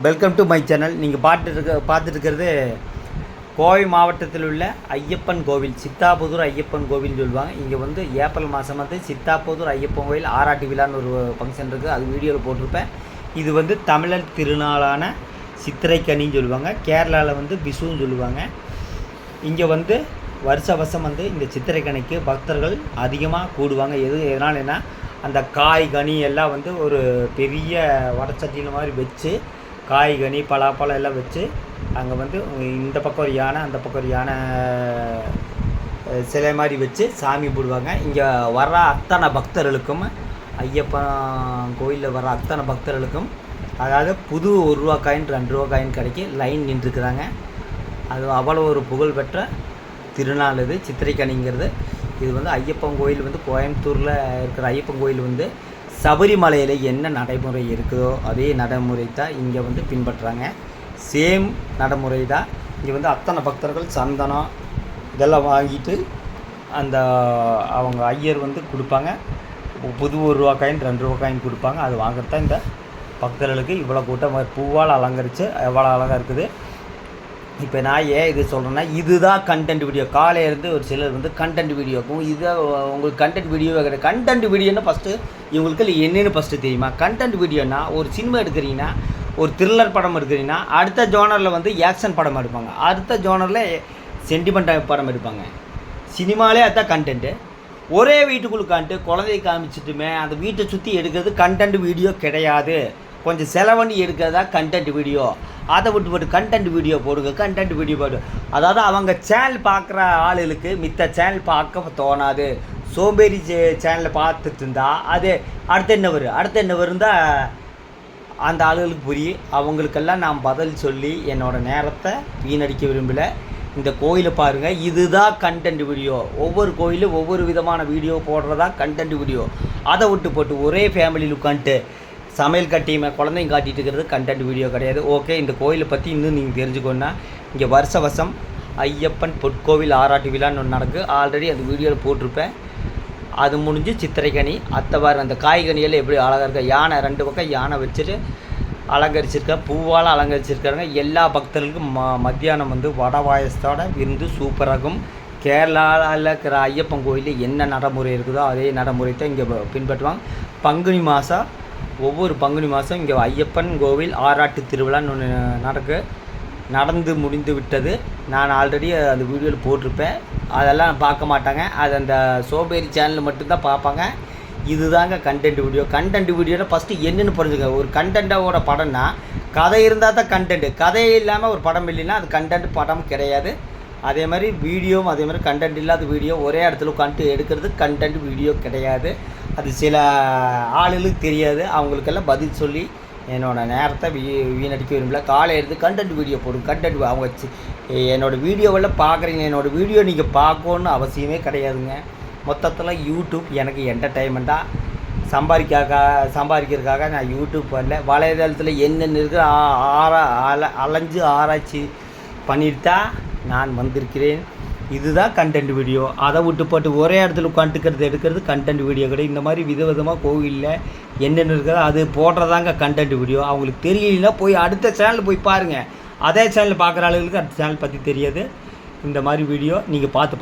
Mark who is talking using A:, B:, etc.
A: Welcome to my channel. நீங்கள் பார்த்துட்டு இருக்கிறது கோவை மாவட்டத்தில் உள்ள ஐயப்பன் கோவில், சித்தாபுதூர் ஐயப்பன் கோவில்னு சொல்லுவாங்க. இங்கே வந்து ஏப்ரல் மாதம் வந்து சித்தாபுதூர் ஐயப்பன் கோவில் ஆராட்டு விழான்னு ஒரு ஃபங்க்ஷன் இருக்குது. அது வீடியோவில் போட்டிருப்பேன். இது வந்து தமிழர் திருநாளான சித்திரைக்கனின்னு சொல்லுவாங்க. கேரளாவில் வந்து விஷுன்னு சொல்லுவாங்க. இங்கே வந்து வருஷம் வந்து இந்த சித்திரைக்கனிக்கு பக்தர்கள் அதிகமாக கூடுவாங்க. எதனாலன்னா அந்த காய் கனி எல்லாம் வந்து ஒரு பெரிய வடச்சட்டியில் மாதிரி வச்சு காய் கனி பலாப்பழம் எல்லாம் வச்சு அங்கே வந்து இந்த பக்கம் ஒரு யானை அந்த பக்கம் ஒரு யானை சிலை மாதிரி வச்சு சாமி போடுவாங்க. இங்கே வர்ற அத்தனை பக்தர்களுக்கும், ஐயப்பன் கோயிலில் வர்ற அத்தனை பக்தர்களுக்கும், அதாவது புது ₹1 காயின் 2 காயின் கடைக்கு லைன் நின்றுருக்குறாங்க. அது அவ்வளோ ஒரு புகழ்பெற்ற திருநாள் இது சித்திரைக்கனிங்கிறது. இது வந்து ஐயப்பன் கோயில் வந்து கோயம்புத்தூரில் இருக்கிற ஐயப்பன் கோயில் வந்து சபரிமலையில் என்ன நடைமுறை இருக்குதோ அதே நடைமுறை தான் இங்கே வந்து பின்பற்றுறாங்க. சேம் நடைமுறை தான். இங்கே வந்து அத்தனை பக்தர்கள் சந்தனம் இதெல்லாம் வாங்கிட்டு அந்த அவங்க ஐயர் வந்து கொடுப்பாங்க. புது ₹1 காயின் 2 காயின் கொடுப்பாங்க. அது வாங்குறது தான் இந்த பக்தர்களுக்கு இவ்வளோ கூட்டம் பூவால் அலங்கரித்து எவ்வளோ அழகாக இருக்குது. இப்போ நான் ஏன் இது சொல்கிறேன்னா, இதுதான் கண்டென்ட் வீடியோ. காலையிலேருந்து ஒரு சிலர் வந்து கண்டென்ட் வீடியோக்கும் இதுதான் உங்களுக்கு கண்டென்ட் வீடியோவே கிடையாது. கண்டென்ட் வீடியோன்னா ஃபஸ்ட்டு இவங்களுக்கு என்னென்னு ஃபஸ்ட்டு தெரியுமா? கண்டென்ட் வீடியோனா ஒரு சினிமா எடுக்கிறீங்கன்னா, ஒரு த்ரில்லர் படம் எடுக்கிறீங்கன்னா அடுத்த ஜோனரில் வந்து ஆக்ஷன் படம் எடுப்பாங்க, அடுத்த ஜோனரில் சென்டிமெண்ட் படம் எடுப்பாங்க. சினிமாலே அதுதான் கண்டென்ட்டு. ஒரே வீட்டுக்குள்ளே காண்ட்டு குழந்தைய காமிச்சிட்டுமே அந்த வீட்டை சுற்றி எடுக்கிறது கண்டென்ட் வீடியோ கிடையாது. கொஞ்சம் செலவண்டி எடுக்கிறதா கண்டென்ட் வீடியோ. அதை விட்டு கண்டென்ட் வீடியோ போடுங்க, கண்டென்ட் வீடியோ போடு. அதாவது அவங்க சேனல் பார்க்குற ஆளுகளுக்கு மித்த சேனல் பார்க்க தோணாது. சோம்பேறி சேனலை பார்த்துட்டு இருந்தால் அது அடுத்த என்ன வருந்தா அந்த ஆளுகளுக்கு புரியும். அவங்களுக்கெல்லாம் நான் பதில் சொல்லி என்னோடய நேரத்தை வீணடிக்க விரும்பலை. இந்த கோயிலை பாருங்கள், இதுதான் கண்டென்ட் வீடியோ. ஒவ்வொரு கோயிலும் ஒவ்வொரு விதமான வீடியோ போடுறதா கண்டென்ட் வீடியோ. அதை போட்டு ஒரே ஃபேமிலியில் உட்காந்துட்டு சமையல் கட்டியுமே குழந்தைங்க காட்டிகிட்டு இருக்கிறது கண்டென்ட் வீடியோ கிடையாது. ஓகே, இந்த கோயிலை பற்றி இன்னும் நீங்கள் தெரிஞ்சுக்கணுன்னா இங்கே வருஷம் ஐயப்பன் பொற்கோவில் ஆராட்டு விழான்னு ஒன்று நடக்குது. ஆல்ரெடி அந்த வீடியோவில் போட்டிருப்பேன். அது முடிஞ்சு சித்திரைக்கனி அத்தவாறு அந்த காய்கனியெல்லாம் எப்படி அழகாக இருக்க யானை 2 பக்கம் யானை வச்சுட்டு அலங்கரிச்சிருக்க பூவால் அலங்கரிச்சிருக்காங்க. எல்லா பக்தர்களுக்கும் மத்தியானம் வந்து வடை பாயசத்தோட விருந்து சூப்பராகும். கேரளாவில் இருக்கிற ஐயப்பன் கோயிலில் என்ன நடைமுறை இருக்குதோ அதே நடைமுறை தான் இங்கே பின்பற்றுவாங்க. பங்குனி மாதம் ஒவ்வொரு பங்குனி மாதம் இங்கே ஐயப்பன் கோவில் ஆராட்டு திருவிழான்னு ஒன்று நடந்து முடிந்து விட்டது. நான் ஆல்ரெடி அந்த வீடியோவில் போட்டிருப்பேன். அதெல்லாம் பார்க்க மாட்டாங்க. அது அந்த சோம்பேறி சேனலில் மட்டும்தான் பார்ப்பாங்க. இதுதாங்க கண்டென்ட் வீடியோ. கண்டென்ட் வீடியோவில் ஃபஸ்ட்டு என்னென்னு புரிஞ்சுங்க. ஒரு கண்டென்ட்டோட படம்னா கதை இருந்தால் தான் கண்டென்ட்டு. கதை இல்லாமல் ஒரு படம் இல்லைன்னா அது கண்டென்ட் படம் கிடையாது. அதே மாதிரி வீடியோவும் அதே மாதிரி கண்டென்ட் இல்லாத வீடியோ ஒரே இடத்துல உட்காந்துட்டு எடுக்கிறது கண்டென்ட் வீடியோ கிடையாது. அது சில ஆளுகளுக்கு தெரியாது. அவங்களுக்கெல்லாம் பதில் சொல்லி என்னோடய நேரத்தை வீணடிக்க விரும்பல. காலையில் இருந்து கண்டென்ட் வீடியோ போடும். கண்டென்ட் அவங்க என்னோடய வீடியோவெல்லாம் பார்க்குறீங்க. என்னோடய வீடியோ நீங்கள் பார்க்கணுன்னு அவசியமே கிடையாதுங்க. மொத்தத்தில் யூடியூப் எனக்கு என்டர்டைன்மெண்ட்டாக சம்பாதிக்கிறதுக்காக நான் யூடியூப் வரல. வலைதளத்தில் என்னென்ன இருக்கிற அலைஞ்சு ஆராய்ச்சி பண்ணிட்டு தான் நான் வந்திருக்கிறேன். இதுதான் கண்டென்ட் வீடியோ. அதை போட்டு ஒரே இடத்துல உட்காந்துக்கிறது எடுக்கிறது கண்டென்ட் வீடியோ கிடையாது. இந்த மாதிரி விதவிதமாக கோவிலில் என்னென்ன இருக்கிறதோ அது போடுறதாங்க கண்டென்ட் வீடியோ. அவங்களுக்கு தெரியலன்னா போய் அடுத்த சேனல் போய் பாருங்கள். அதே சேனல் பார்க்குற ஆளுகளுக்கு அடுத்த சேனல் பற்றி தெரியாது. இந்த மாதிரி வீடியோ நீங்கள் பார்த்து